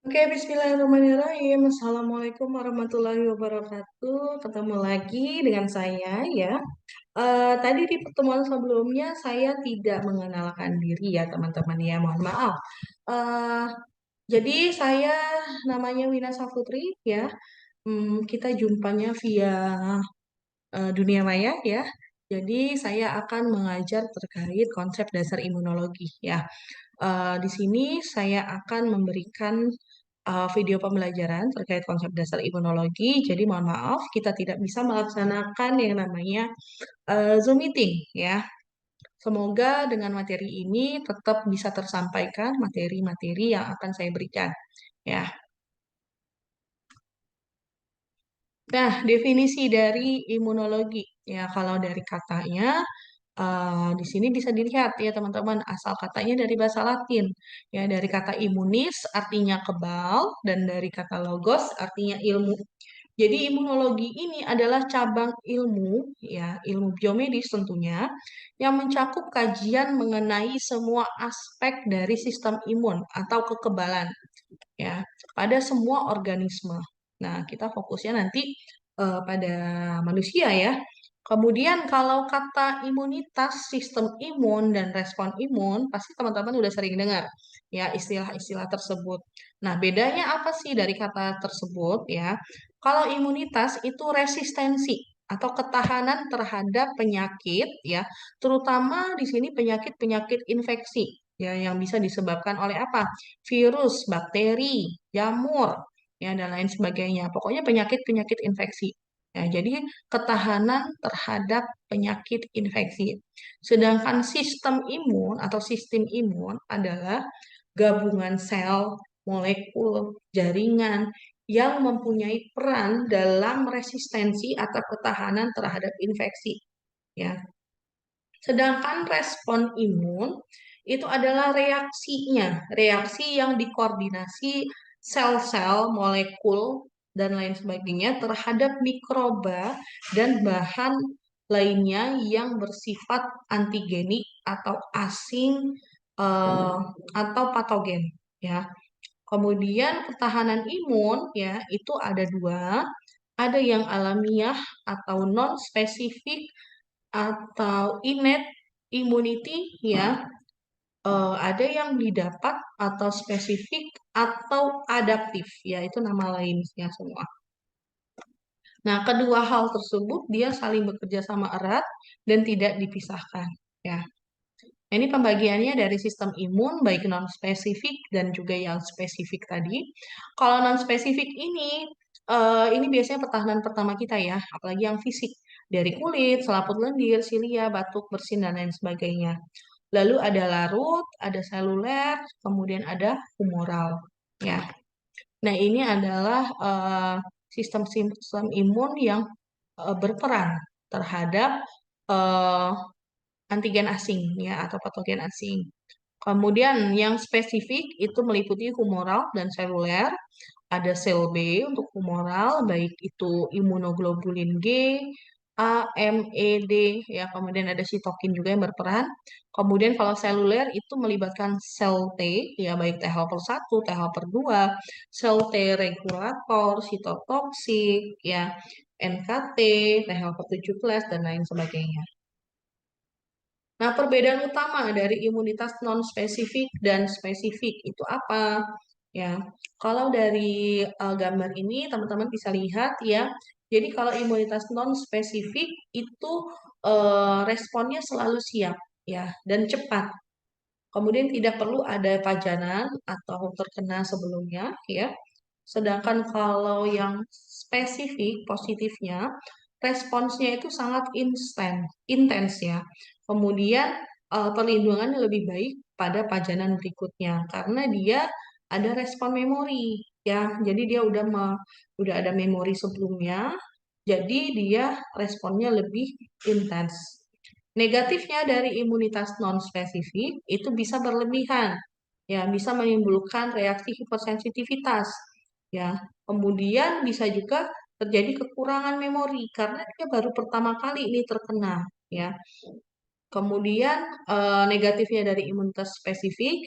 Oke, bismillahirrahmanirrahim. Assalamualaikum warahmatullahi wabarakatuh. Ketemu lagi dengan saya ya. Tadi di pertemuan sebelumnya saya tidak mengenalkan diri ya teman-teman ya. Mohon maaf. Eh, jadi saya namanya Wina Safutri ya. Kita jumpanya via dunia maya ya. Jadi saya akan mengajar terkait konsep dasar imunologi ya. Di sini saya akan memberikan video pembelajaran terkait konsep dasar imunologi. Jadi mohon maaf, kita tidak bisa melaksanakan yang namanya Zoom meeting ya. Semoga dengan materi ini tetap bisa tersampaikan materi-materi yang akan saya berikan ya. Nah, definisi dari imunologi ya kalau dari katanya di sini bisa dilihat ya teman-teman, asal katanya dari bahasa Latin. Ya, dari kata imunis artinya kebal dan dari kata logos artinya ilmu. Jadi imunologi ini adalah cabang ilmu, ya, ilmu biomedis tentunya, yang mencakup kajian mengenai semua aspek dari sistem imun atau kekebalan, ya, pada semua organisme. Nah, kita fokusnya nanti pada manusia ya. Kemudian kalau kata imunitas, sistem imun dan respon imun, pasti teman-teman udah sering dengar ya istilah-istilah tersebut. Nah, bedanya apa sih dari kata tersebut ya? Kalau imunitas itu resistensi atau ketahanan terhadap penyakit ya, terutama di sini penyakit-penyakit infeksi ya yang bisa disebabkan oleh apa? Virus, bakteri, jamur ya dan lain sebagainya. Pokoknya penyakit-penyakit infeksi. Ya, jadi ketahanan terhadap penyakit infeksi. Sedangkan sistem imun atau sistem imun adalah gabungan sel, molekul, jaringan yang mempunyai peran dalam resistensi atau ketahanan terhadap infeksi. Ya. Sedangkan respon imun itu adalah reaksinya, reaksi yang dikoordinasi sel-sel, molekul, dan lain sebagainya terhadap mikroba dan bahan lainnya yang bersifat antigenik atau asing eh, atau patogen. Ya. Kemudian ketahanan imun ya itu ada dua, ada yang alamiah atau non spesifik atau innate immunity ya. Ada yang didapat atau spesifik atau adaptif ya itu nama lainnya semua. Nah, kedua hal tersebut dia saling bekerja sama erat dan tidak dipisahkan ya. Nah, ini pembagiannya dari sistem imun baik non spesifik dan juga yang spesifik tadi. Kalau non spesifik ini biasanya pertahanan pertama kita ya, apalagi yang fisik dari kulit, selaput lendir, silia, batuk, bersin dan lain sebagainya. Lalu ada larut, ada seluler, kemudian ada humoral ya. Nah, ini adalah sistem-sistem imun yang berperan terhadap eh, antigen asing ya atau patogen asing. Kemudian yang spesifik itu meliputi humoral dan seluler. Ada sel B untuk humoral, baik itu imunoglobulin G, A, M, E, D, ya. Kemudian ada sitokin juga yang berperan. Kemudian kalau seluler itu melibatkan sel T, ya baik T helper 1, T helper 2, sel T regulator, sitotoksik, ya, NKT, T helper 17, dan lain sebagainya. Nah, perbedaan utama dari imunitas non-spesifik dan spesifik itu apa? Ya, kalau dari gambar ini teman-teman bisa lihat ya. Jadi kalau imunitas non-spesifik itu responnya selalu siap ya dan cepat. Kemudian tidak perlu ada pajanan atau terkena sebelumnya ya. Sedangkan kalau yang spesifik positifnya, responsnya itu sangat intens ya. Kemudian perlindungannya lebih baik pada pajanan berikutnya karena dia ada respon memori ya. Jadi dia udah ada memori sebelumnya, jadi dia responnya lebih intens. Negatifnya dari imunitas non-spesifik itu bisa berlebihan, ya bisa menimbulkan reaksi hipersensitivitas, ya. Kemudian bisa juga terjadi kekurangan memori karena dia baru pertama kali ini terkena, ya. Kemudian negatifnya dari imunitas spesifik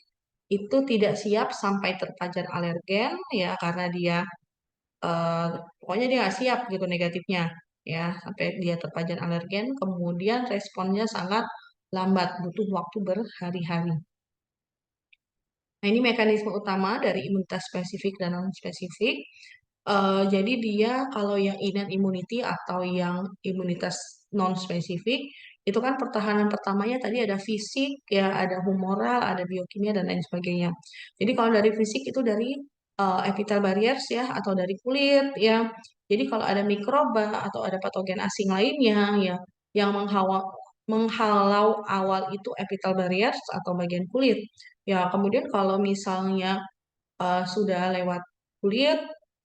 itu tidak siap sampai terpajar alergen ya karena dia eh, pokoknya dia nggak siap gitu negatifnya ya sampai dia terpajan alergen, kemudian responnya sangat lambat, butuh waktu berhari-hari. Nah, ini mekanisme utama dari imunitas spesifik dan non spesifik. Jadi dia kalau yang innate immunity atau yang imunitas non spesifik itu kan pertahanan pertamanya tadi ada fisik ya, ada humoral, ada biokimia dan lain sebagainya. Jadi kalau dari fisik itu dari epithelial barriers ya atau dari kulit ya. Jadi kalau ada mikroba atau ada patogen asing lainnya ya yang menghalau awal itu epithelial barriers atau bagian kulit. Ya, kemudian kalau misalnya sudah lewat kulit,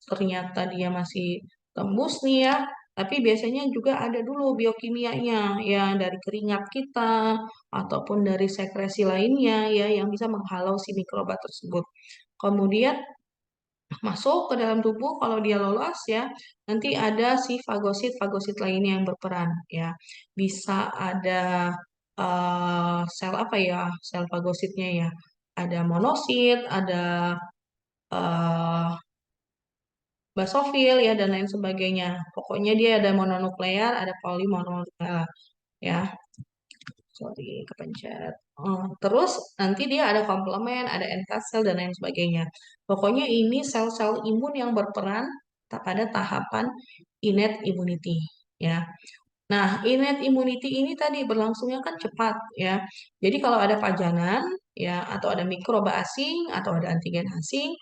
ternyata dia masih tembus nih ya. Tapi biasanya juga ada dulu biokimianya ya dari keringat kita ataupun dari sekresi lainnya ya yang bisa menghalau si mikroba tersebut. Kemudian masuk ke dalam tubuh kalau dia lolos ya, nanti ada si fagosit lainnya yang berperan ya. Bisa ada sel apa ya? Sel fagositnya ya. Ada monosit, ada eh, basofil ya dan lain sebagainya. Pokoknya dia ada mononuklear, ada polimononuklear ya. Sorry, kepencet. Terus nanti dia ada komplement, ada NK sel dan lain sebagainya. Pokoknya ini sel-sel imun yang berperan pada tahapan innate immunity ya. Nah, innate immunity ini tadi berlangsungnya kan cepat ya. Jadi kalau ada pajanan ya atau ada mikroba asing atau ada antigen asing,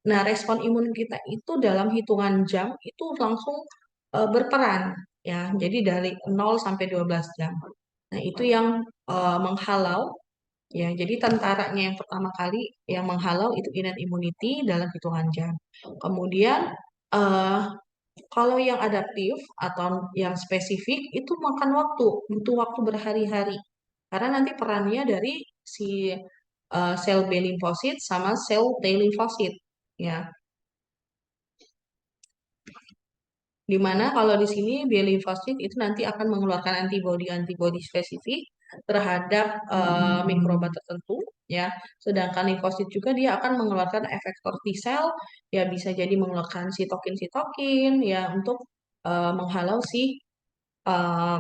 nah respon imun kita itu dalam hitungan jam itu langsung berperan ya. Jadi dari 0 sampai 12 jam. Nah, itu yang menghalau ya. Jadi tentaranya yang pertama kali yang menghalau itu innate immunity dalam hitungan jam. Kemudian eh, kalau yang adaptif atau yang spesifik itu makan waktu, butuh waktu berhari-hari. Karena nanti perannya dari si sel B limfosit sama sel T limfosit. Ya, di mana kalau di sini B limfosit itu nanti akan mengeluarkan antibodi-antibodi spesifik terhadap mikroba tertentu, ya. Sedangkan limfosit juga dia akan mengeluarkan efektor T sel, ya bisa jadi mengeluarkan sitokin-sitokin, ya untuk menghalau si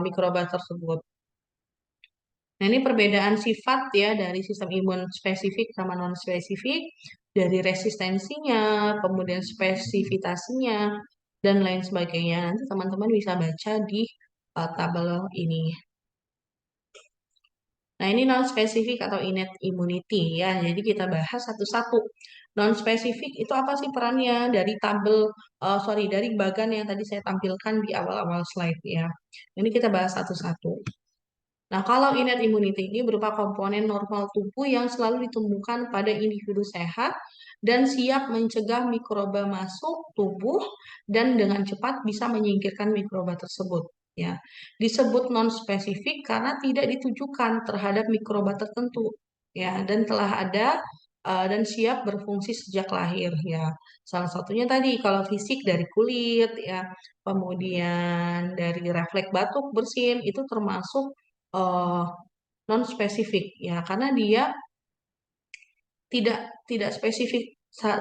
mikroba tersebut. Nah, ini perbedaan sifat ya dari sistem imun spesifik sama non spesifik, dari resistensinya, kemudian spesifikasinya, dan lain sebagainya. Nanti teman-teman bisa baca di tabel ini. Nah, ini non spesifik atau innate immunity ya. Jadi kita bahas satu-satu. Non spesifik itu apa sih perannya dari tabel, sorry, dari bagan yang tadi saya tampilkan di awal-awal slide ya. Ini kita bahas satu-satu. Nah, kalau innate immunity ini berupa komponen normal tubuh yang selalu ditemukan pada individu sehat dan siap mencegah mikroba masuk tubuh dan dengan cepat bisa menyingkirkan mikroba tersebut. Ya, disebut non-spesifik karena tidak ditujukan terhadap mikroba tertentu. Ya, dan telah ada dan siap berfungsi sejak lahir. Ya, salah satunya tadi kalau fisik dari kulit, ya, kemudian dari refleks batuk bersin itu termasuk non spesifik ya karena dia tidak tidak spesifik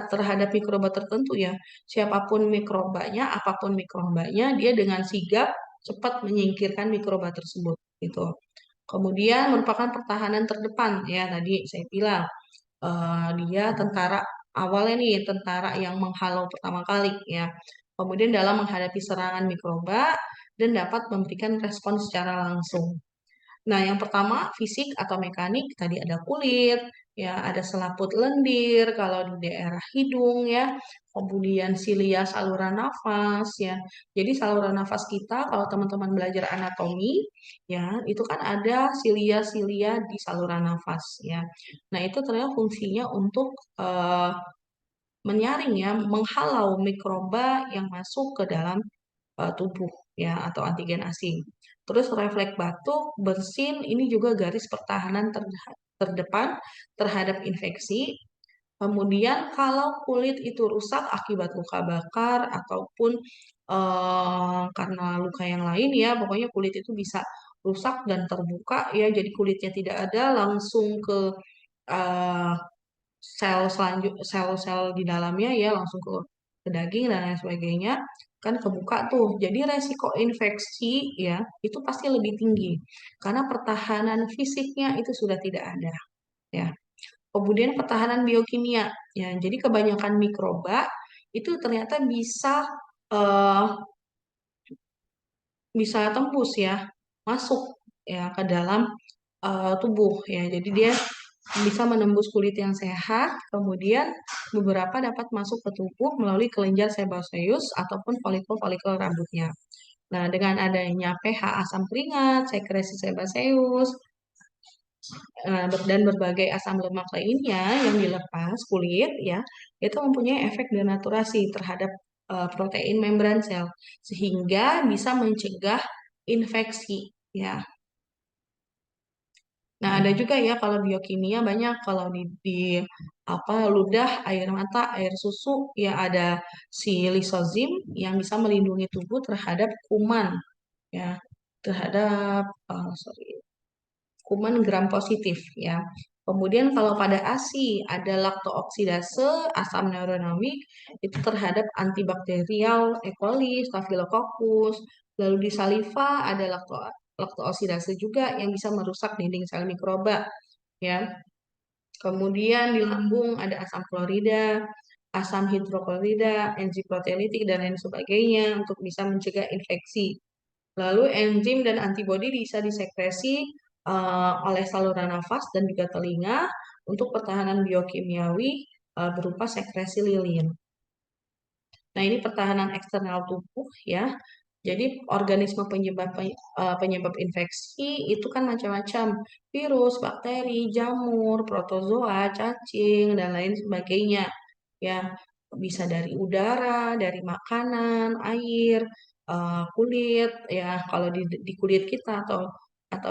terhadap mikroba tertentu ya siapapun mikrobanya apapun mikrobanya dia dengan sigap cepat menyingkirkan mikroba tersebut gitu. Kemudian merupakan pertahanan terdepan ya tadi saya bilang dia tentara awalnya nih tentara yang menghalau pertama kali ya. Kemudian dalam menghadapi serangan mikroba dan dapat memberikan respon secara langsung. Nah, yang pertama fisik atau mekanik tadi ada kulit, ya ada selaput lendir kalau di daerah hidung ya, kemudian silia saluran nafas ya. Jadi saluran nafas kita kalau teman-teman belajar anatomi ya, itu kan ada silia-silia di saluran nafas ya. Nah, itu ternyata fungsinya untuk menyaring ya, menghalau mikroba yang masuk ke dalam tubuh ya atau antigen asing. Terus refleks batuk, bersin ini juga garis pertahanan terdepan terhadap infeksi. Kemudian kalau kulit itu rusak akibat luka bakar ataupun karena luka yang lain ya, pokoknya kulit itu bisa rusak dan terbuka ya, jadi kulitnya tidak ada langsung ke eh, sel-sel di dalamnya ya langsung ke daging dan lain sebagainya kan kebuka tuh. Jadi resiko infeksi ya itu pasti lebih tinggi karena pertahanan fisiknya itu sudah tidak ada ya. Kemudian pertahanan biokimia ya. Jadi kebanyakan mikroba itu ternyata eh, bisa tembus ya masuk ya ke dalam tubuh ya. Jadi dia bisa menembus kulit yang sehat, kemudian beberapa dapat masuk ke tubuh melalui kelenjar sebaceus ataupun folikel-folikel rambutnya. Nah, dengan adanya pH asam keringat, sekresi sebaceus, dan berbagai asam lemak lainnya yang dilepas kulit ya, itu mempunyai efek denaturasi terhadap protein membran sel sehingga bisa mencegah infeksi ya. Nah, ada juga ya kalau biokimia banyak kalau di apa ludah, air mata, air susu ya ada si lisozim yang bisa melindungi tubuh terhadap kuman ya, terhadap sorry, kuman gram positif ya. Kemudian kalau pada ASI ada laktooksidase, asam neuronomik itu terhadap antibakterial E. coli, Staphylococcus. Lalu di saliva ada laktooksidase juga yang bisa merusak dinding sel mikroba ya. Kemudian di lambung ada asam klorida, asam hidroklorida, enzim proteolitik dan lain sebagainya untuk bisa mencegah infeksi. Lalu enzim dan antibodi bisa disekresi oleh saluran nafas dan juga telinga untuk pertahanan biokimiawi berupa sekresi lilin. Nah, ini pertahanan eksternal tubuh ya. Jadi organisme penyebab infeksi itu kan macam-macam, virus, bakteri, jamur, protozoa, cacing dan lain sebagainya. Ya, bisa dari udara, dari makanan, air, kulit ya. Kalau di kulit kita atau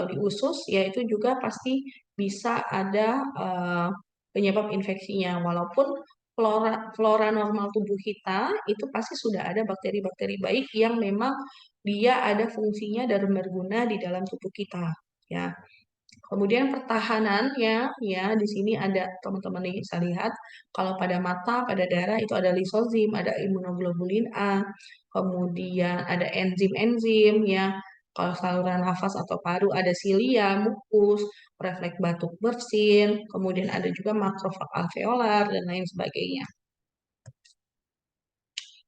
di usus ya itu juga pasti bisa ada penyebab infeksinya. Walaupun flora flora normal tubuh kita itu pasti sudah ada bakteri-bakteri baik yang memang dia ada fungsinya dan berguna di dalam tubuh kita ya. Kemudian pertahanannya ya di sini ada teman-teman bisa lihat kalau pada mata, pada darah itu ada lisozim, ada imunoglobulin A, kemudian ada enzim-enzim ya. Kalau saluran nafas atau paru ada silia, mukus, refleks batuk bersin, kemudian ada juga makrofag alveolar dan lain sebagainya.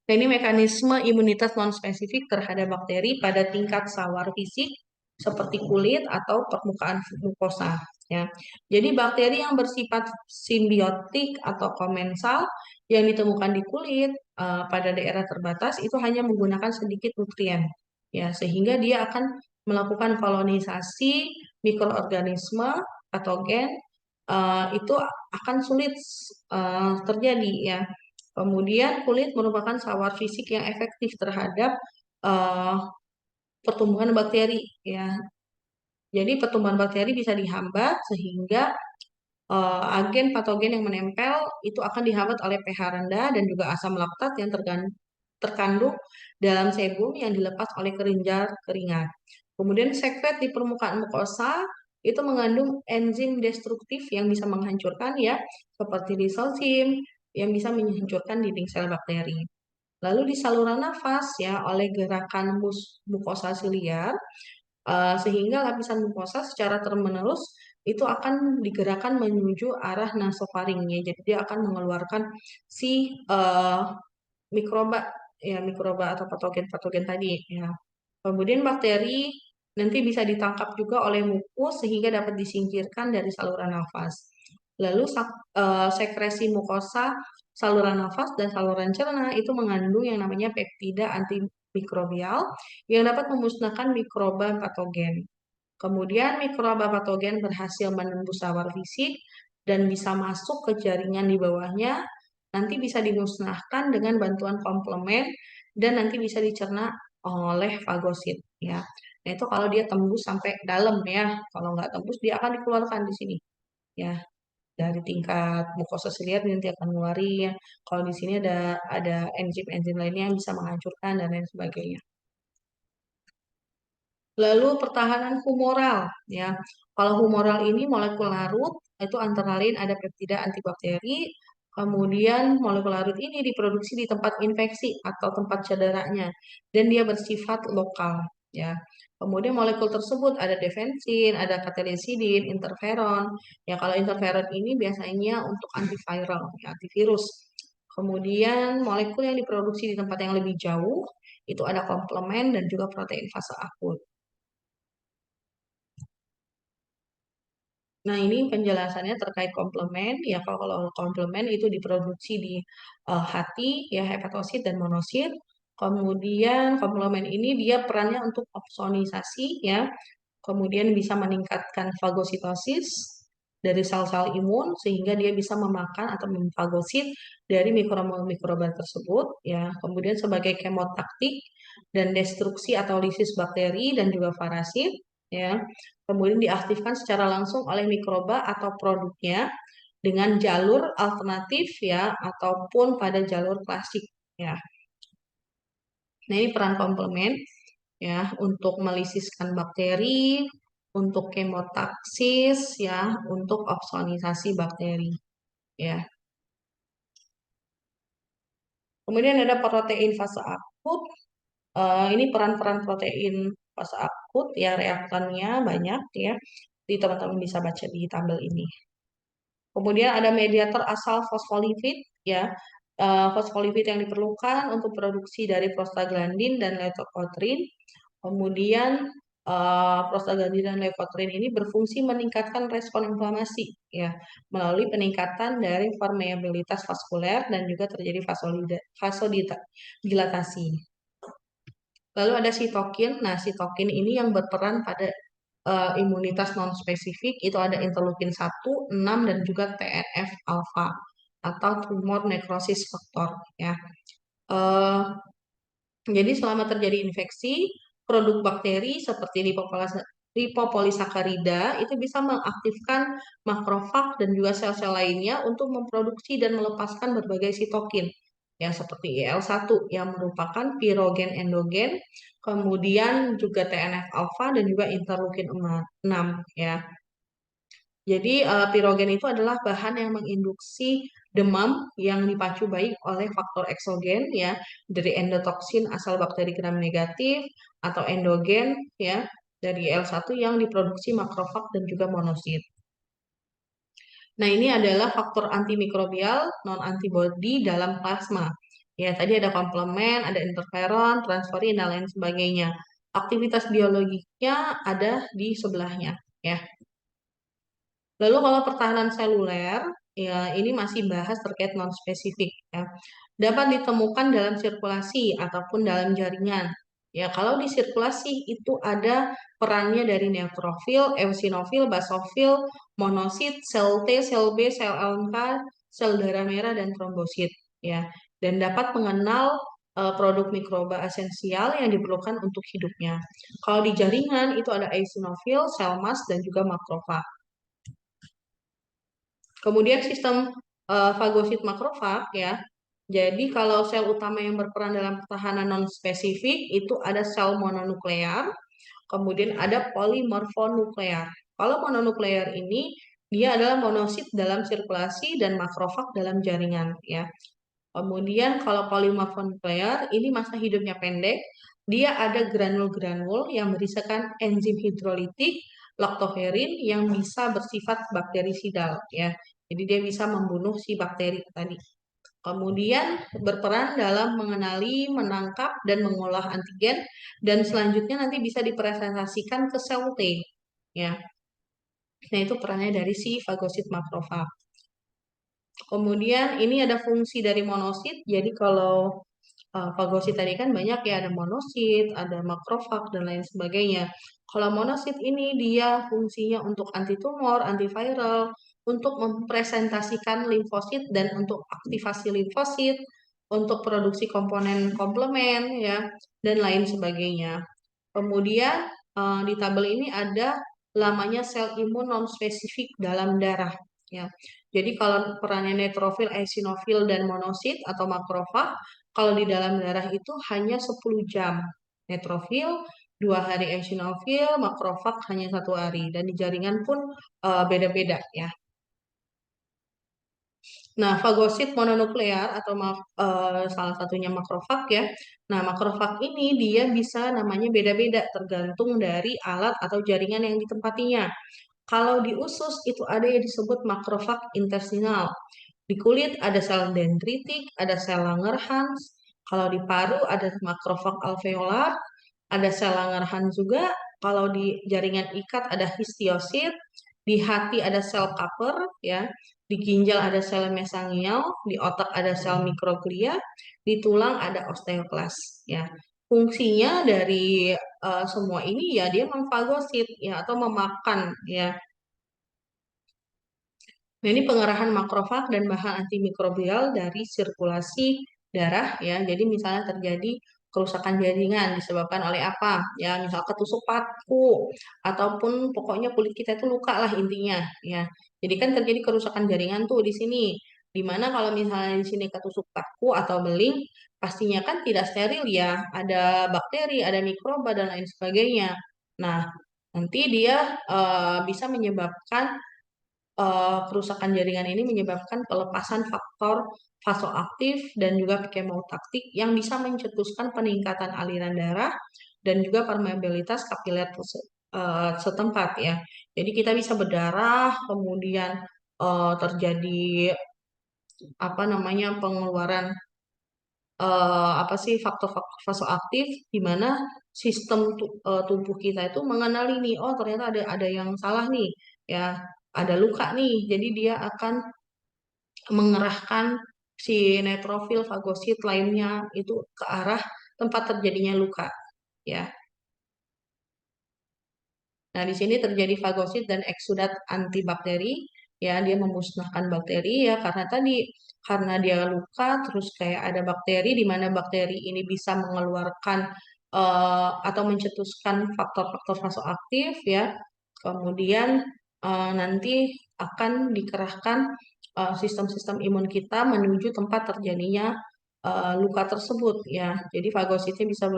Nah, ini mekanisme imunitas non-spesifik terhadap bakteri pada tingkat sawar fisik seperti kulit atau permukaan mukosa. Ya. Jadi bakteri yang bersifat simbiotik atau komensal yang ditemukan di kulit pada daerah terbatas itu hanya menggunakan sedikit nutrien, ya sehingga dia akan melakukan kolonisasi mikroorganisme patogen itu akan sulit terjadi ya. Kemudian kulit merupakan sawar fisik yang efektif terhadap eh, pertumbuhan bakteri ya. Jadi pertumbuhan bakteri bisa dihambat sehingga agen patogen yang menempel itu akan dihambat oleh pH rendah dan juga asam laktat yang terkandung dalam sebum yang dilepas oleh kelenjar keringat. Kemudian sekret di permukaan mukosa itu mengandung enzim destruktif yang bisa menghancurkan ya, seperti lisozim yang bisa menghancurkan dinding sel bakteri. Lalu di saluran nafas ya oleh gerakan mukosa siliar sehingga lapisan mukosa secara terus-menerus itu akan digerakkan menuju arah nasofaringnya. Jadi dia akan mengeluarkan si mikroba ya mikroba atau patogen-patogen tadi ya. Kemudian bakteri nanti bisa ditangkap juga oleh mukus sehingga dapat disingkirkan dari saluran nafas. Lalu sekresi mukosa, saluran nafas dan saluran cerna itu mengandung yang namanya peptida antimikrobial yang dapat memusnahkan mikroba patogen. Kemudian mikroba patogen berhasil menembus sawar fisik dan bisa masuk ke jaringan di bawahnya, nanti bisa dimusnahkan dengan bantuan komplement dan nanti bisa dicerna oleh fagosit ya. Nah itu kalau dia tembus sampai dalam ya, kalau nggak tembus dia akan dikeluarkan di sini ya dari tingkat mukosa siliar nanti akan ngeluarin. Kalau di sini ada enzim-enzim lainnya yang bisa menghancurkan dan lain sebagainya. Lalu pertahanan humoral ya. Kalau humoral ini molekul larut, itu antara lain ada peptida antibakteri, kemudian molekul larut ini diproduksi di tempat infeksi atau tempat cederanya, dan dia bersifat lokal, ya. Kemudian molekul tersebut ada defensin, ada katelisidin, interferon. Ya, kalau interferon ini biasanya untuk antiviral, ya, antivirus. Kemudian molekul yang diproduksi di tempat yang lebih jauh, itu ada komplement dan juga protein fase akut. Nah, ini penjelasannya terkait komplement. Ya, kalau komplement itu diproduksi di hati, ya hepatosit dan monosit. Kemudian komplement ini dia perannya untuk opsonisasi, ya. Kemudian bisa meningkatkan fagositosis dari sel-sel imun sehingga dia bisa memakan atau memfagosit dari mikroba tersebut, ya. Kemudian sebagai kemotaktik dan destruksi atau lisis bakteri dan juga parasit, ya. Kemudian diaktifkan secara langsung oleh mikroba atau produknya dengan jalur alternatif, ya, ataupun pada jalur klasik, ya. Nah, ini peran komplement, ya, untuk melisiskan bakteri, untuk kemotaksis, ya, untuk opsonisasi bakteri, ya. Kemudian ada protein fase akut. Ini peran-peran protein fase akut, ya, reaktannya banyak, ya. Di teman-teman bisa baca di tabel ini. Kemudian ada mediator asal fosfolipid, ya. Fosfolipid yang diperlukan untuk produksi dari prostaglandin dan leukotriene. Kemudian prostaglandin dan leukotriene ini berfungsi meningkatkan respon inflamasi, ya, melalui peningkatan dari permeabilitas vaskuler dan juga terjadi vasodilatasi. Lalu ada sitokin. Nah, sitokin ini yang berperan pada imunitas non-spesifik, itu ada interleukin 1, 6, dan juga TNF alpha atau tumor necrosis factor, ya. Eh, jadi selama terjadi infeksi, produk bakteri seperti lipopolisakarida itu bisa mengaktifkan makrofag dan juga sel-sel lainnya untuk memproduksi dan melepaskan berbagai sitokin. Ya, seperti IL-1 yang merupakan pirogen endogen, kemudian juga TNF alpha dan juga interleukin 6, ya. Jadi pirogen itu adalah bahan yang menginduksi demam yang dipacu baik oleh faktor eksogen, ya, dari endotoksin asal bakteri gram negatif atau endogen, ya, dari IL-1 yang diproduksi makrofag dan juga monosit. Nah, ini adalah faktor antimikrobial non antibody dalam plasma. Ya, tadi ada komplement, ada interferon, transferin dan lain sebagainya. Aktivitas biologiknya ada di sebelahnya, ya. Lalu kalau pertahanan seluler, ya ini masih bahas terkait non-spesifik, ya. Dapat ditemukan dalam sirkulasi ataupun dalam jaringan. Ya, kalau di sirkulasi itu ada perannya dari neutrofil, eosinofil, basofil, monosit, sel T, sel B, sel LMK, sel darah merah, dan trombosit. Ya, dan dapat mengenal produk mikroba esensial yang diperlukan untuk hidupnya. Kalau di jaringan itu ada eosinofil, sel mast, dan juga makrofag. Kemudian sistem fagosit makrofag, ya. Jadi kalau sel utama yang berperan dalam pertahanan non-spesifik itu ada sel mononuklear, kemudian ada polimorfonuklear. Kalau mononuklear ini dia adalah monosit dalam sirkulasi dan makrofag dalam jaringan, ya. Kemudian kalau polimorfonuklear ini masa hidupnya pendek, dia ada granul-granul yang berisikan enzim hidrolitik, laktoferin yang bisa bersifat bakterisidal, ya. Jadi dia bisa membunuh si bakteri tadi. Kemudian berperan dalam mengenali, menangkap, dan mengolah antigen, dan selanjutnya nanti bisa dipresentasikan ke sel T, ya. Nah, itu perannya dari si fagosit makrofag. Kemudian ini ada fungsi dari monosit. Jadi kalau fagosit tadi kan banyak, ya, ada monosit, ada makrofag dan lain sebagainya. Kalau monosit ini dia fungsinya untuk antitumor, antiviral, untuk mempresentasikan limfosit dan untuk aktivasi limfosit, untuk produksi komponen komplement, ya, dan lain sebagainya. Kemudian di tabel ini ada lamanya sel imun non spesifik dalam darah, ya. Jadi kalau perannya neutrofil, eosinofil, dan monosit atau makrofag, kalau di dalam darah itu hanya 10 jam neutrofil, 2 hari eosinofil, makrofag hanya 1 hari. Dan di jaringan pun beda-beda ya. Nah, fagosit mononuklear atau salah satunya makrofag ya. Nah, makrofag ini dia bisa namanya beda-beda tergantung dari alat atau jaringan yang ditempatinya. Kalau di usus itu ada yang disebut makrofag intestinal. Di kulit ada sel dendritik, ada sel Langerhans. Kalau di paru ada makrofag alveolar, ada sel Langerhans juga. Kalau di jaringan ikat ada histiosit, di hati ada sel Kaper, ya. Di ginjal ada sel mesangial, di otak ada sel mikroglia, di tulang ada osteoklas, ya. Fungsinya dari semua ini ya dia memfagosit ya atau memakan ya. Nah, ini pengerahan makrofag dan bahan antimikrobial dari sirkulasi darah ya. Jadi misalnya terjadi kerusakan jaringan disebabkan oleh apa? Ya, misal ketusuk paku ataupun pokoknya kulit kita itu luka lah intinya ya. Jadi kan terjadi kerusakan jaringan tuh di sini. Dimana kalau misalnya di sini ketusuk paku atau beling, pastinya kan tidak steril ya. Ada bakteri, ada mikroba dan lain sebagainya. Nah, nanti dia bisa menyebabkan kerusakan jaringan ini menyebabkan pelepasan faktor vasoaktif dan juga kemotaktik yang bisa mencetuskan peningkatan aliran darah dan juga permeabilitas kapiler setempat ya. Jadi kita bisa berdarah, kemudian terjadi apa namanya pengeluaran apa sih faktor-faktor vasoaktif di mana sistem tubuh kita itu mengenali nih, oh ternyata ada yang salah nih, ya ada luka nih, jadi dia akan mengerahkan si neutrofil fagosit lainnya itu ke arah tempat terjadinya luka, ya. Nah, di sini terjadi fagosit dan eksudat antibakteri, ya dia memusnahkan bakteri ya karena dia luka terus kayak ada bakteri di mana bakteri ini bisa mengeluarkan atau mencetuskan faktor-faktor vasoaktif ya. Kemudian nanti akan dikerahkan sistem-sistem imun kita menuju tempat terjadinya luka tersebut ya. Jadi fagositnya bisa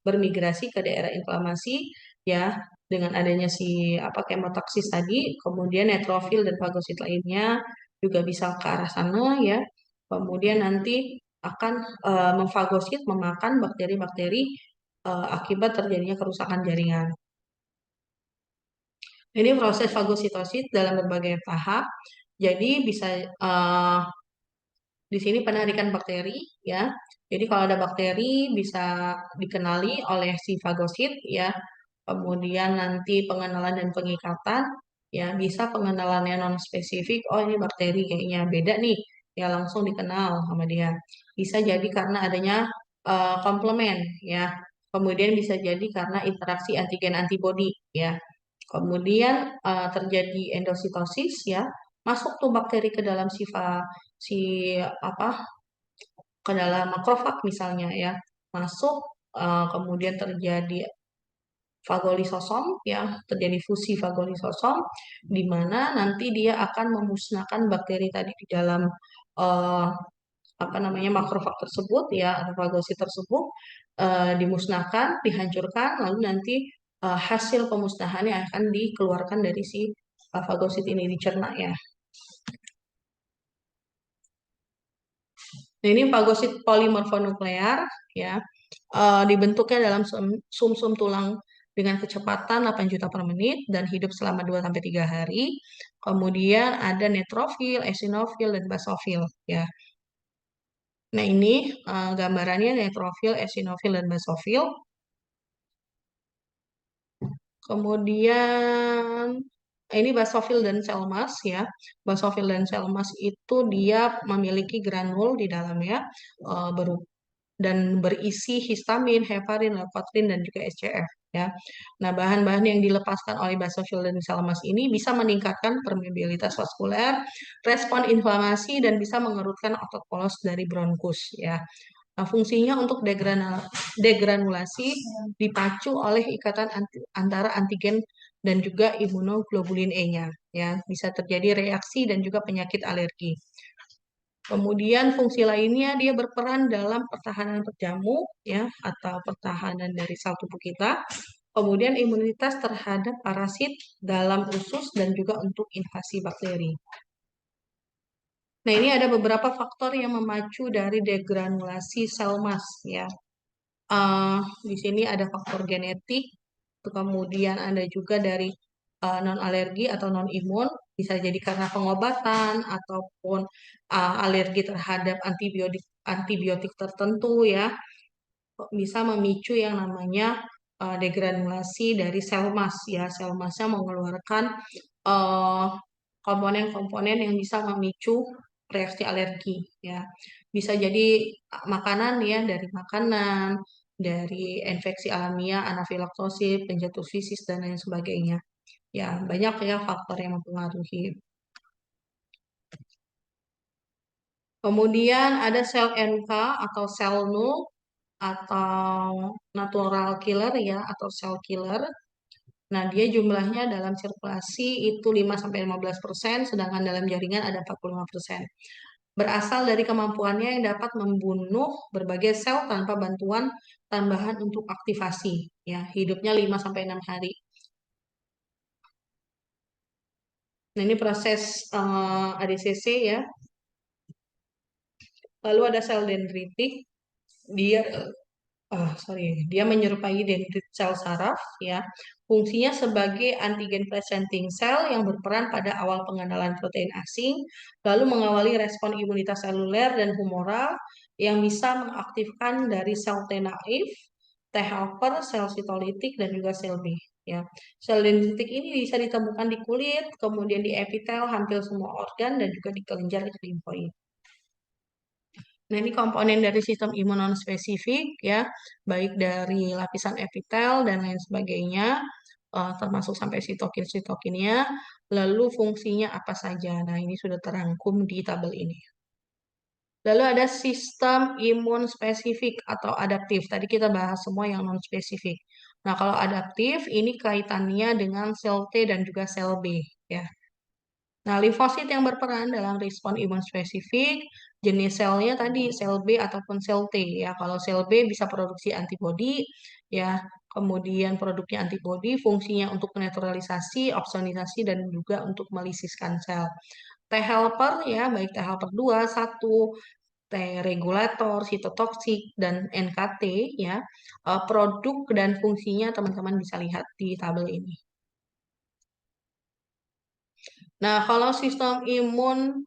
bermigrasi ke daerah inflamasi ya dengan adanya si apa kemotoksis tadi, kemudian neutrofil dan fagosit lainnya juga bisa ke arah sana ya. Kemudian nanti akan memfagosit memakan bakteri-bakteri akibat terjadinya kerusakan jaringan. Ini proses fagositosis dalam berbagai tahap. Jadi bisa di sini penarikan bakteri ya. Jadi kalau ada bakteri bisa dikenali oleh si fagosit ya. Kemudian nanti pengenalan dan pengikatan ya bisa pengenalannya non spesifik. Oh ini bakteri kayaknya beda nih. Ya langsung dikenal sama dia. Bisa jadi karena adanya komplement ya. Kemudian bisa jadi karena interaksi antigen antibodi ya. Kemudian terjadi endositosis ya, masuk tuh bakteri ke dalam si apa ke dalam makrofag misalnya ya, masuk kemudian terjadi fagolisosom ya, terjadi fusi fagolisosom di mana nanti dia akan memusnahkan bakteri tadi di dalam eh, apa namanya makrofag tersebut ya atau fagosit tersebut dimusnahkan, dihancurkan, lalu nanti hasil pemusnahannya akan dikeluarkan dari si fagosit ini dicerna ya. Nah, ini fagosit polimorfonuklear ya. Dibentuknya dalam sumsum tulang dengan kecepatan 8 juta per menit dan hidup selama 2 sampai 3 hari. Kemudian ada neutrofil, eosinofil dan basofil ya. Nah, ini gambarannya neutrofil, eosinofil dan basofil. Kemudian ini basofil dan selmas ya. Basofil dan selmas itu dia memiliki granul di dalamnya dan berisi histamin, heparin, leukotrien dan juga SCF ya. Nah, bahan-bahan yang dilepaskan oleh basofil dan selmas ini bisa meningkatkan permeabilitas vaskuler, respon inflamasi dan bisa mengerutkan otot polos dari bronkus ya. Nah, fungsinya untuk degranulasi dipacu oleh ikatan antara antigen dan juga imunoglobulin E-nya. Ya, bisa terjadi reaksi dan juga penyakit alergi. Kemudian fungsi lainnya dia berperan dalam pertahanan pejamu ya atau pertahanan dari sel tubuh kita. Kemudian imunitas terhadap parasit dalam usus dan juga untuk invasi bakteri. Nah, ini ada beberapa faktor yang memacu dari degranulasi sel mas ya. Di sini ada faktor genetik, kemudian ada juga dari non alergi atau non imun, bisa jadi karena pengobatan ataupun alergi terhadap antibiotik antibiotik tertentu ya, bisa memicu yang namanya degranulasi dari sel mas ya. Sel masnya mengeluarkan eh, komponen-komponen yang bisa memicu reaksi alergi ya. Bisa jadi makanan ya, dari makanan, dari infeksi alamiah, anafilaktosis, penjatuh fisis dan lain sebagainya. Ya, banyak ya faktor yang mempengaruhi. Kemudian ada sel NK atau sel null atau natural killer ya, atau sel killer. Nah, dia jumlahnya dalam sirkulasi itu 5-15%, sedangkan dalam jaringan ada 45%. Berasal dari kemampuannya yang dapat membunuh berbagai sel tanpa bantuan tambahan untuk aktivasi. Ya, hidupnya 5-6 hari. Nah, ini proses ADCC ya. Lalu ada sel dendritik. Dia dia menyerupai dendrit sel saraf ya. Fungsinya sebagai antigen presenting cell yang berperan pada awal pengenalan protein asing, lalu mengawali respon imunitas seluler dan humoral yang bisa mengaktifkan dari sel T naif, T helper, sel sitolitik dan juga sel B ya. Sel dendritik ini bisa ditemukan di kulit, kemudian di epitel hampir semua organ dan juga di kelenjar limfoid. Nah, ini komponen dari sistem imun non spesifik ya, baik dari lapisan epitel dan lain sebagainya, termasuk sampai sitokin-sitokinnya. Lalu fungsinya apa saja? Nah, ini sudah terangkum di tabel ini. Lalu ada sistem imun spesifik atau adaptif. Tadi kita bahas semua yang non spesifik. Nah, kalau adaptif ini kaitannya dengan sel T dan juga sel B ya. Nah, limfosit yang berperan dalam respon imun spesifik, jenis selnya tadi sel B ataupun sel T ya. Kalau sel B bisa produksi antibodi ya, kemudian produknya antibodi, fungsinya untuk menetralisasi, opsonisasi dan juga untuk melisiskan sel. T helper ya, baik T helper 2, 1, T regulator, sitotoksik dan NKT ya. Produk dan fungsinya teman-teman bisa lihat di tabel ini. Nah, kalau sistem imun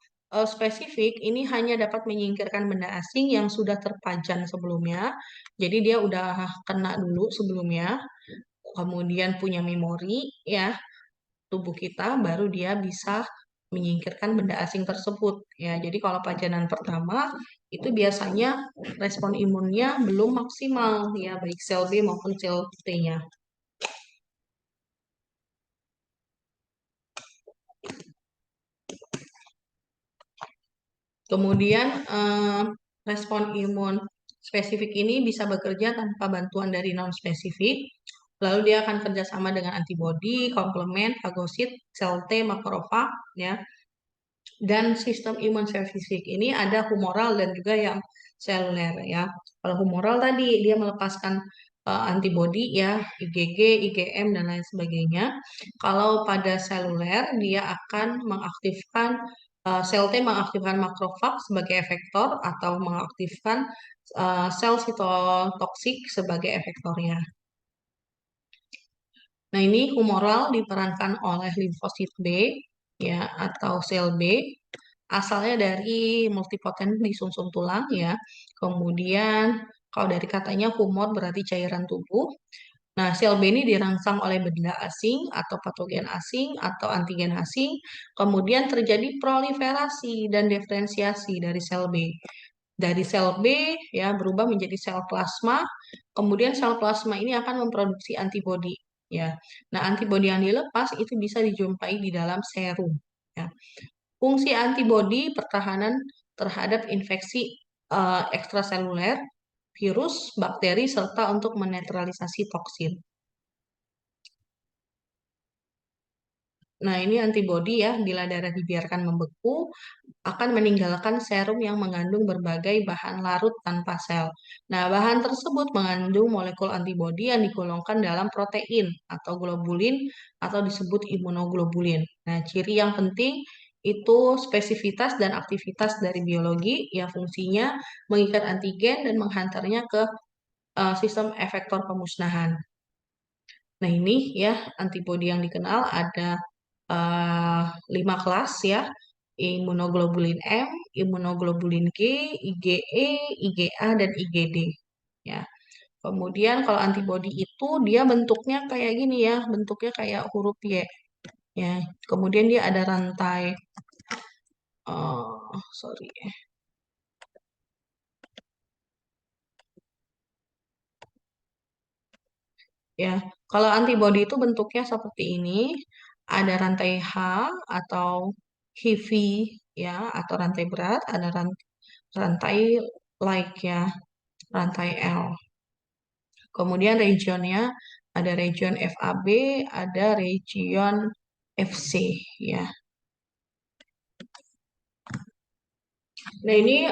spesifik ini hanya dapat menyingkirkan benda asing yang sudah terpajan sebelumnya. Jadi dia udah kena dulu sebelumnya, kemudian punya memori ya tubuh kita, baru dia bisa menyingkirkan benda asing tersebut ya. Jadi kalau pajanan pertama itu biasanya respon imunnya belum maksimal ya, baik sel B maupun sel T-nya. Kemudian respon imun spesifik ini bisa bekerja tanpa bantuan dari non-spesifik. Lalu dia akan kerjasama dengan antibodi, komplement, fagosit, sel T, makrofag, ya. Dan sistem imun spesifik ini ada humoral dan juga yang seluler, ya. Kalau humoral tadi dia melepaskan antibodi ya, IgG, IgM dan lain sebagainya. Kalau pada seluler dia akan mengaktifkan sel T mengaktifkan makrofag sebagai efektor atau mengaktifkan sel sitotoksik sebagai efektornya. Nah, ini humoral diperankan oleh limfosit B ya atau sel B, asalnya dari multipoten di sumsum tulang ya. Kemudian kalau dari katanya humor berarti cairan tubuh. Nah, sel B ini dirangsang oleh benda asing atau patogen asing atau antigen asing, kemudian terjadi proliferasi dan diferensiasi dari sel B. Dari sel B ya berubah menjadi sel plasma, kemudian sel plasma ini akan memproduksi antibodi ya. Nah, antibodi yang dilepas itu bisa dijumpai di dalam serum ya. Fungsi antibodi pertahanan terhadap infeksi ekstraseluler, virus, bakteri serta untuk menetralisasi toksin. Nah, ini antibodi ya, bila darah dibiarkan membeku, akan meninggalkan serum yang mengandung berbagai bahan larut tanpa sel. Nah, bahan tersebut mengandung molekul antibodi yang digolongkan dalam protein atau globulin atau disebut imunoglobulin. Nah, ciri yang penting itu spesifitas dan aktivitas dari biologi yang fungsinya mengikat antigen dan menghantarnya ke sistem efektor pemusnahan. Nah, ini ya antibodi yang dikenal ada 5 kelas ya. Imunoglobulin M, imunoglobulin G, IgE, IgA, dan IgD. Ya. Kemudian kalau antibodi itu dia bentuknya kayak gini ya, bentuknya kayak huruf Y. Ya. Kemudian dia ada rantai, sorry ya. Kalau antibodi itu bentuknya seperti ini, ada rantai H atau heavy ya, atau rantai berat, ada rantai like ya, rantai L. Kemudian regionnya ada region FAB, ada region FC ya. Nah ini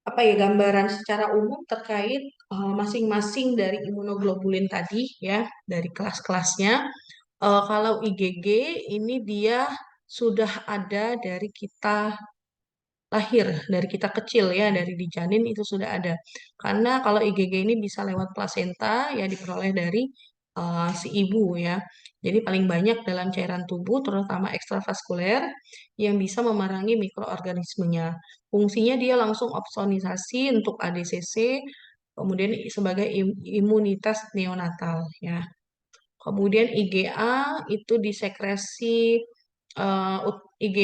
apa ya gambaran secara umum terkait masing-masing dari imunoglobulin tadi ya dari kelas-kelasnya. Kalau IgG ini dia sudah ada dari kita lahir, dari kita kecil ya, dari di janin itu sudah ada. Karena kalau IgG ini bisa lewat plasenta ya diperoleh dari si ibu ya. Jadi paling banyak dalam cairan tubuh terutama ekstravaskuler yang bisa memerangi mikroorganismenya. Fungsinya dia langsung opsonisasi untuk ADCC, kemudian sebagai imunitas neonatal ya. Kemudian IgA itu disekresi IG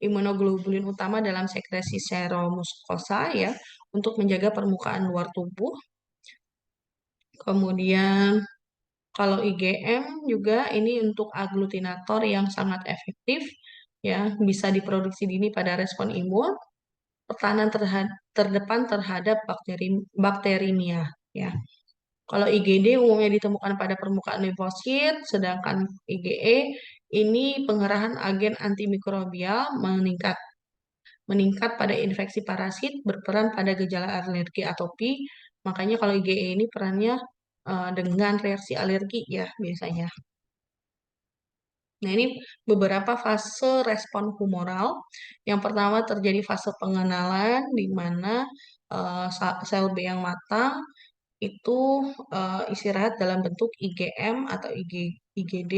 imunoglobulin utama dalam sekresi seromuskosa ya untuk menjaga permukaan luar tubuh. Kemudian kalau IgM juga ini untuk aglutinator yang sangat efektif ya bisa diproduksi dini pada respon imun, pertahanan terdepan terhadap bakterimia ya. Kalau IgD umumnya ditemukan pada permukaan limfosit, sedangkan IgE ini pengerahan agen antimikrobial meningkat pada infeksi parasit, berperan pada gejala alergi atopi. Makanya kalau IgE ini perannya dengan reaksi alergi ya biasanya. Nah, ini beberapa fase respon humoral. Yang pertama terjadi fase pengenalan di mana sel B yang matang itu istirahat dalam bentuk IgM atau IgD,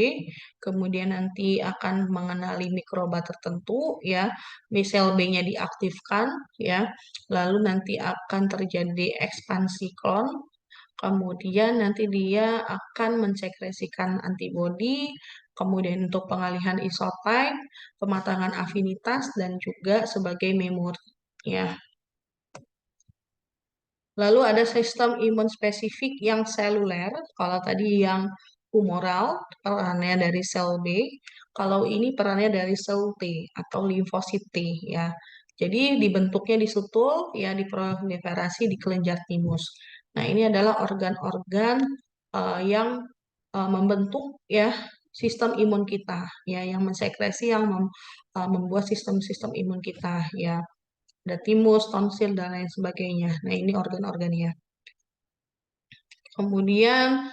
kemudian nanti akan mengenali mikroba tertentu ya, sel B-nya diaktifkan ya, lalu nanti akan terjadi ekspansi klon, kemudian nanti dia akan mensekresikan antibodi, kemudian untuk pengalihan isotype, pematangan afinitas dan juga sebagai memori ya. Lalu ada sistem imun spesifik yang seluler. Kalau tadi yang humoral, perannya dari sel B. Kalau ini perannya dari sel T atau limfosit T ya. Jadi dibentuknya di sutul, ya diproliferasi di kelenjar timus. Nah ini adalah organ-organ yang membentuk ya sistem imun kita, ya yang mensekresi, yang membuat sistem-sistem imun kita ya ada timus, tonsil, dan lain sebagainya. Nah, ini organ-organnya. Kemudian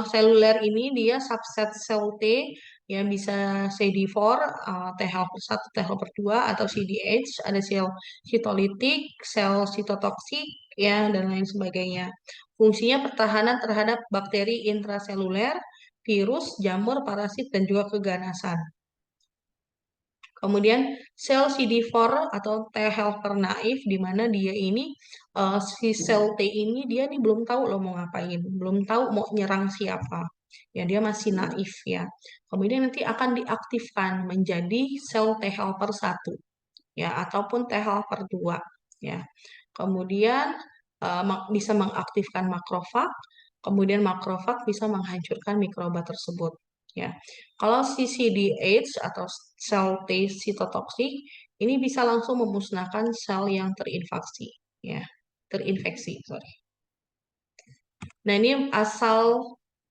seluler ini dia subset sel T yang bisa CD4, T helper 1, T helper 2 atau CDH, ada sel sitolitik, sel sitotoksik ya dan lain sebagainya. Fungsinya pertahanan terhadap bakteri intraseluler, virus, jamur, parasit dan juga keganasan. Kemudian sel CD4 atau T helper naif di mana dia ini si sel T ini dia nih belum tahu loh mau ngapain, belum tahu mau nyerang siapa. Ya dia masih naif ya. Kemudian nanti akan diaktifkan menjadi sel T helper 1 ya ataupun T helper 2 ya. Kemudian bisa mengaktifkan makrofag, kemudian makrofag bisa menghancurkan mikroba tersebut. Ya, kalau CCDH atau sel T sitotoksik ini bisa langsung memusnahkan sel yang terinfeksi, ya, terinfeksi, sorry. Nah ini asal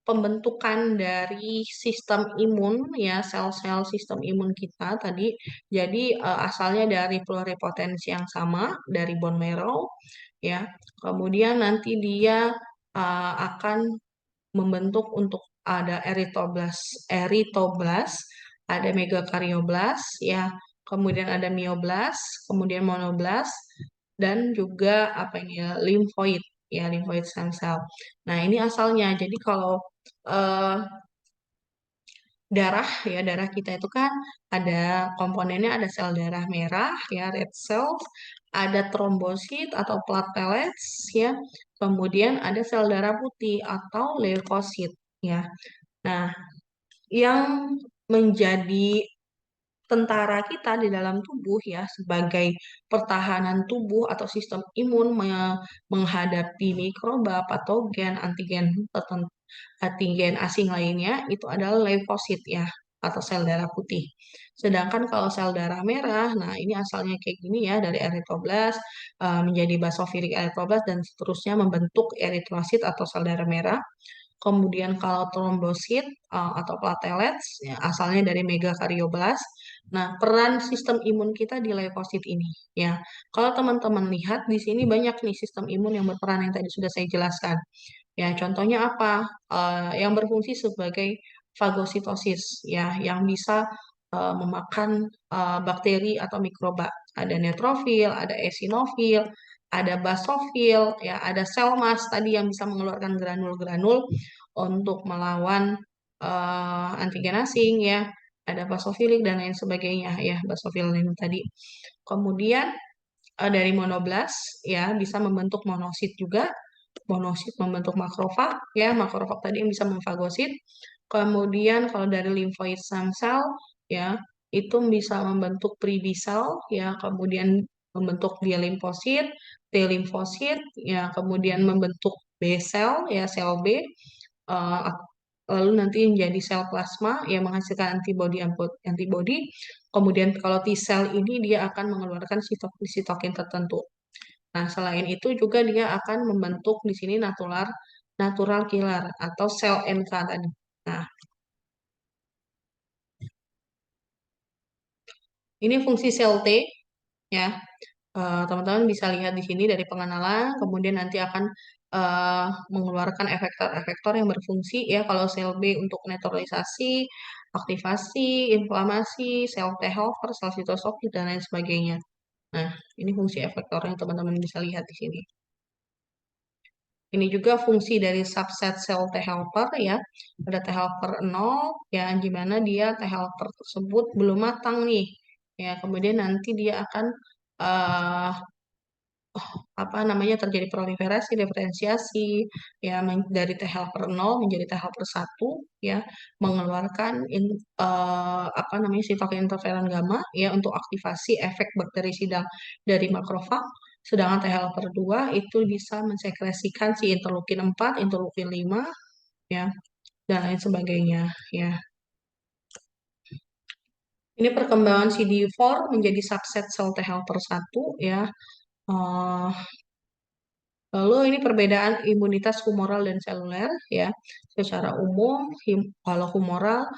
pembentukan dari sistem imun ya sel-sel sistem imun kita tadi. Jadi asalnya dari pluripotensi yang sama dari bone marrow ya. Kemudian nanti dia akan membentuk untuk ada eritoblas, ada megakaryoblast ya, kemudian ada mioblas, kemudian monoblas dan juga apa ini ya, limfoid ya, limfoid stem cell. Nah, ini asalnya. Jadi kalau eh, darah ya, darah kita itu kan ada komponennya, ada sel darah merah ya, red cells, ada trombosit atau platelets ya, kemudian ada sel darah putih atau leukosit ya. Nah, yang menjadi tentara kita di dalam tubuh ya sebagai pertahanan tubuh atau sistem imun menghadapi mikroba, patogen, antigen asing lainnya itu adalah leukosit ya atau sel darah putih. Sedangkan kalau sel darah merah, nah ini asalnya kayak gini ya dari eritroblas menjadi basofilik eritroblas dan seterusnya membentuk eritrosit atau sel darah merah. Kemudian kalau trombosit atau platelets ya, asalnya dari megakaryoblast. Nah, peran sistem imun kita di leukosit ini ya. Kalau teman-teman lihat di sini banyak nih sistem imun yang berperan yang tadi sudah saya jelaskan. Ya, contohnya apa? Yang berfungsi sebagai fagositosis ya, yang bisa memakan bakteri atau mikroba. Ada neutrofil, ada eosinofil, ada basofil, ya, ada sel mas tadi yang bisa mengeluarkan granul-granul untuk melawan antigen asing ya. Ada basofilik dan lain sebagainya ya, basofil ini tadi. Kemudian dari monoblas ya bisa membentuk monosit juga. Monosit membentuk makrofag ya, makrofag tadi yang bisa memfagosit. Kemudian kalau dari limfoid stem cell ya itu bisa membentuk pribdi cell ya, kemudian membentuk dia limfosit, T limfosit ya, kemudian membentuk B cell ya, sel B. eh, Lalu nanti menjadi sel plasma yang menghasilkan antibody. Kemudian kalau T cell ini dia akan mengeluarkan sitokin tertentu. Nah, selain itu juga dia akan membentuk di sini natural natural killer atau sel NK tadi. Nah, ini fungsi sel T ya. Teman-teman bisa lihat di sini dari pengenalan, kemudian nanti akan eh, mengeluarkan efektor-efektor yang berfungsi ya. Kalau sel B untuk netralisasi, aktivasi, inflamasi, sel T helper, sel sitoskopik dan lain sebagainya. Nah, ini fungsi efektor yang teman-teman bisa lihat di sini. Ini juga fungsi dari subset sel T helper ya. Ada T helper 0 ya, di mana dia T helper tersebut belum matang nih. Ya, kemudian nanti dia akan eh, apa namanya terjadi proliferasi, diferensiasi ya dari T helper 0 menjadi T helper 1 ya, mengeluarkan apa namanya sitokin interferon gamma ya untuk aktivasi efek bakterisida dari makrofag. Sedangkan T helper 2 itu bisa mensekresikan si interleukin 4, interleukin 5 ya dan lain sebagainya ya. Ini perkembangan CD4 menjadi subset sel T helper 1 ya. Eh, Lalu ini perbedaan imunitas humoral dan seluler ya. Secara umum kalau humoral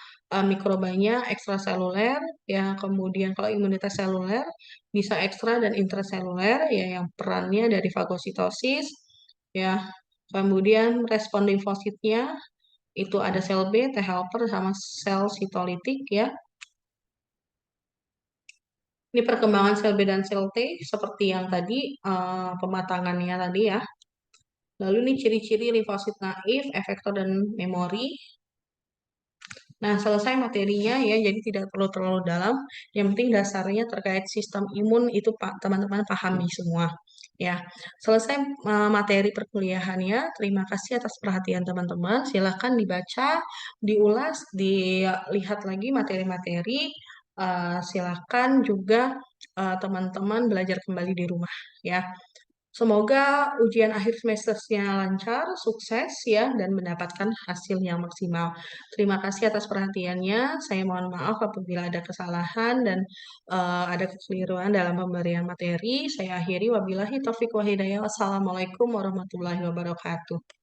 mikrobanya ekstraseluler ya. Kemudian kalau imunitas seluler bisa ekstra dan intraseluler ya yang perannya dari fagositosis ya. Kemudian respon limfositnya itu ada sel B, T helper sama sel sitolitik ya. Ini perkembangan sel B dan sel T seperti yang tadi pematangannya tadi ya. Lalu ini ciri-ciri limfosit naif, efektor dan memori. Nah, selesai materinya ya, jadi tidak perlu terlalu dalam. Yang penting dasarnya terkait sistem imun itu Pak teman-teman pahami semua. Ya, selesai materi perkuliahannya. Terima kasih atas perhatian teman-teman. Silahkan dibaca, diulas, dilihat lagi materi-materi. Silahkan juga teman-teman belajar kembali di rumah ya. Semoga ujian akhir semesternya lancar, sukses ya, dan mendapatkan hasil yang maksimal. Terima kasih atas perhatiannya. Saya mohon maaf apabila ada kesalahan dan ada kekeliruan dalam pemberian materi. Saya akhiri wabillahi taufiq wa hidayah. Wassalamualaikum warahmatullahi wabarakatuh.